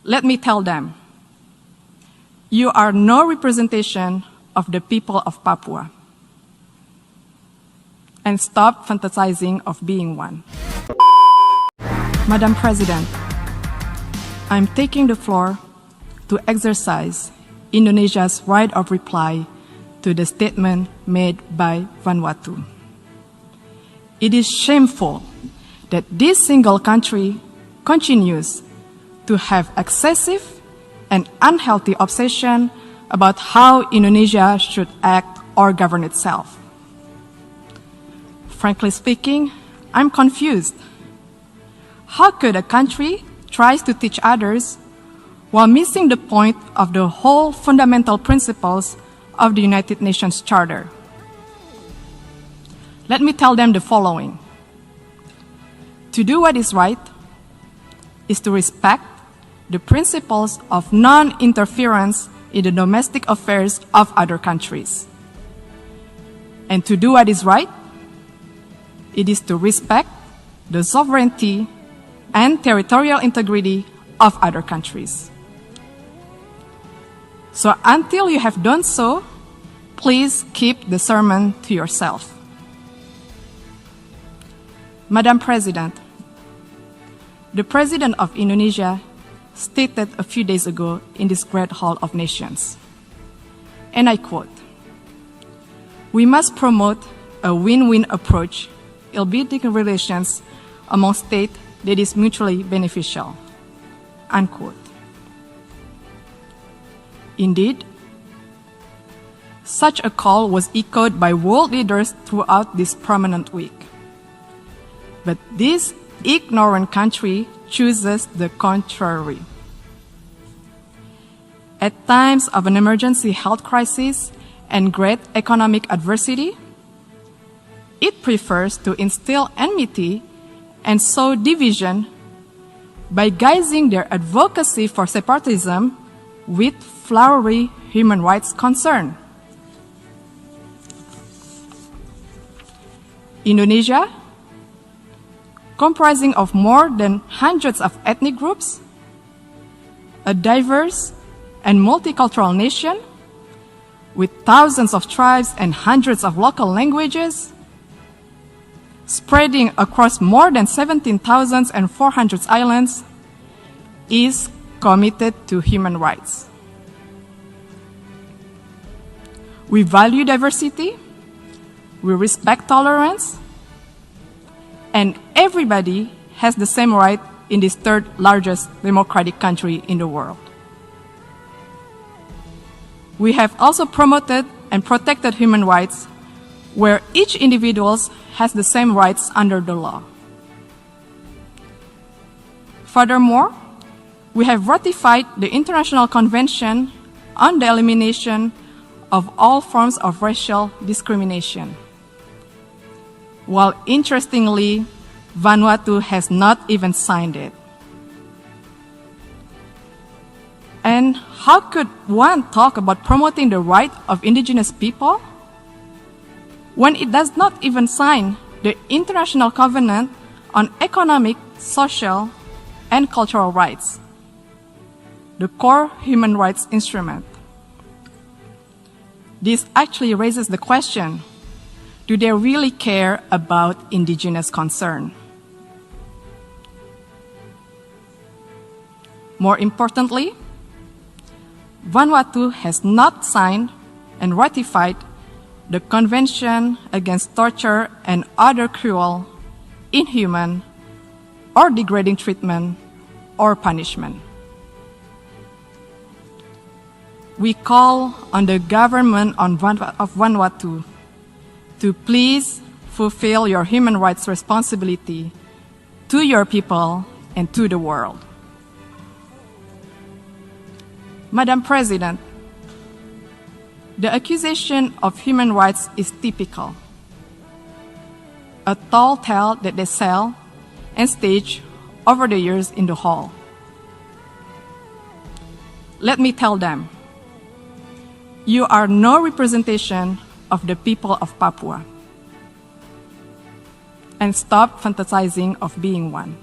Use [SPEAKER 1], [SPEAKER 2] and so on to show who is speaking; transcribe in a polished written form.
[SPEAKER 1] Let me tell them, you are no representation of the people of Papua. And stop fantasizing of being one. Madam President, I'm taking the floor to exercise Indonesia's right of reply to the statement made by Vanuatu. It is shameful that this single country continues to have excessive and unhealthy obsession about how Indonesia should act or govern itself. Frankly speaking, I'm confused. How could a country try to teach others while missing the point of the whole fundamental principles of the United Nations Charter? Let me tell them the following. To do what is right is to respect the principles of non-interference in the domestic affairs of other countries. And to do what is right, it is to respect the sovereignty and territorial integrity of other countries. So until you have done so, please keep the sermon to yourself. Madam President, the President of Indonesia stated a few days ago in this great Hall of Nations, and I quote, "We must promote a win-win approach in building relations among states that is mutually beneficial," unquote. Indeed, such a call was echoed by world leaders throughout this prominent week. But this ignorant country chooses the contrary. At times of an emergency health crisis and great economic adversity, it prefers to instill enmity and sow division by guising their advocacy for separatism with flowery human rights concern. Indonesia, comprising of more than hundreds of ethnic groups, a diverse and multicultural nation with thousands of tribes and hundreds of local languages, spreading across more than 17,400 islands, is committed to human rights. We value diversity, we respect tolerance, and everybody has the same right in this third largest democratic country in the world. We have also promoted and protected human rights where each individual has the same rights under the law. Furthermore, we have ratified the International Convention on the Elimination of All Forms of Racial Discrimination, while interestingly, Vanuatu has not even signed it. And how could one talk about promoting the right of indigenous people when it does not even sign the International Covenant on Economic, Social, and Cultural Rights, the core human rights instrument? This actually raises the question, do they really care about indigenous concern? More importantly, Vanuatu has not signed and ratified the Convention Against Torture and Other Cruel, Inhuman, or Degrading Treatment or Punishment. We call on the government of Vanuatu to please fulfill your human rights responsibility to your people and to the world. Madam President, the accusation of human rights is typical, a tall tale that they sell and stage over the years in the hall. Let me tell them, you are no representation of the people of Papua. And stop fantasizing of being one.